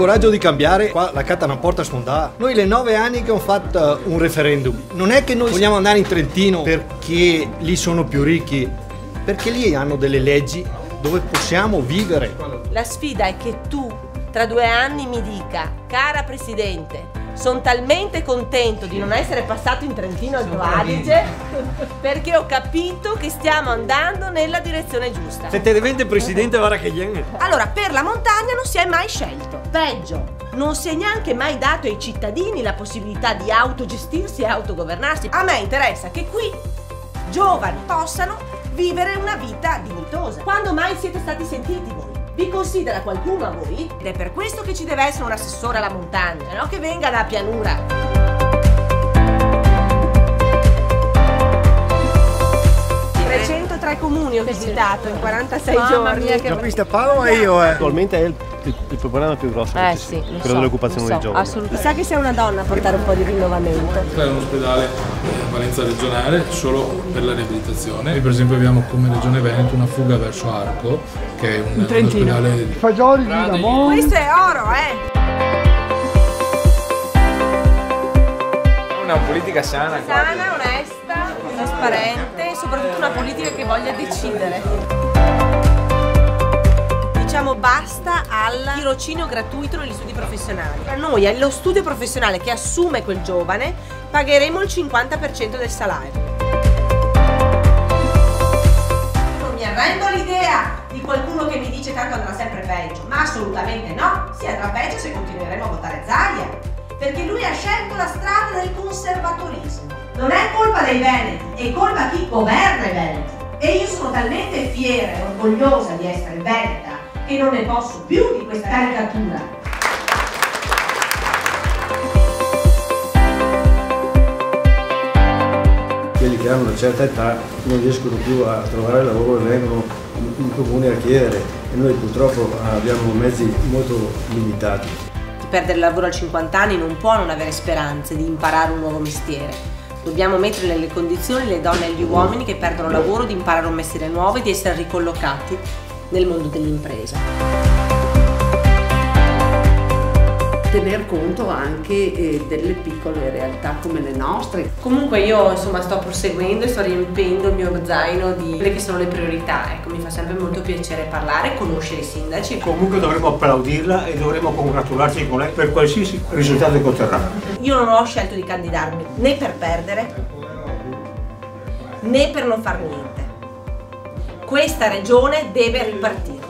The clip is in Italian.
coraggio di cambiare, qua la carta non porta sfondata. Noi le 9 anni che ho fatto un referendum, non è che noi vogliamo andare in Trentino perché lì sono più ricchi, perché lì hanno delle leggi dove possiamo vivere. La sfida è che tu tra 2 anni mi dica: cara Presidente, sono talmente contento di non essere passato in Trentino Alto Adige perché ho capito che stiamo andando nella direzione giusta. Se te diventi presidente, guarda che viene. Allora, per la montagna non si è mai scelto. Peggio, non si è neanche mai dato ai cittadini la possibilità di autogestirsi e autogovernarsi. A me interessa che qui giovani possano vivere una vita dignitosa. Quando mai siete stati sentiti voi? Vi considera qualcuno a voi? Ed è per questo che ci deve essere un assessore alla montagna, no che venga da pianura. 303 comuni ho visitato in 46 giorni. La pista a Padova io Attualmente è il problema più grosso, Sì, quello dell'occupazione dei giovani. Assolutamente. Chissà che sia una donna a portare un po' di rinnovamento. È un ospedale a valenza regionale solo per la riabilitazione. Noi per esempio abbiamo come Regione Veneto una fuga verso Arco, che è un ospedale di fagioli di limone. Questo è oro, Una politica sana, sana, onesta, trasparente e soprattutto una politica che voglia decidere. Diciamo basta al tirocinio gratuito negli studi professionali. Noi allo studio professionale che assume quel giovane pagheremo il 50% del salario. Non mi arrendo all'idea di qualcuno che mi dice tanto andrà sempre peggio, ma assolutamente no, si andrà peggio se continueremo a votare Zaia, perché lui ha scelto la strada del conservatorismo. Non è colpa dei veneti, è colpa di chi governa i veneti. E io sono talmente fiera e orgogliosa di essere veneta che non ne posso più di questa caricatura. Quelli che hanno una certa età non riescono più a trovare lavoro e vengono in comune a chiedere, e noi purtroppo abbiamo mezzi molto limitati. Chi perde il lavoro a 50 anni non può non avere speranze di imparare un nuovo mestiere. Dobbiamo mettere nelle condizioni le donne e gli uomini che perdono lavoro di imparare un mestiere nuovo e di essere ricollocati nel mondo dell'impresa. Tener conto anche delle piccole realtà come le nostre. Comunque io insomma sto proseguendo e sto riempendo il mio zaino di quelle che sono le priorità. Ecco, mi fa sempre molto piacere parlare, conoscere i sindaci. Comunque dovremmo applaudirla e dovremmo congratularci con lei per qualsiasi risultato che otterrà. Io non ho scelto di candidarmi né per perdere né per non far niente. Questa regione deve ripartire.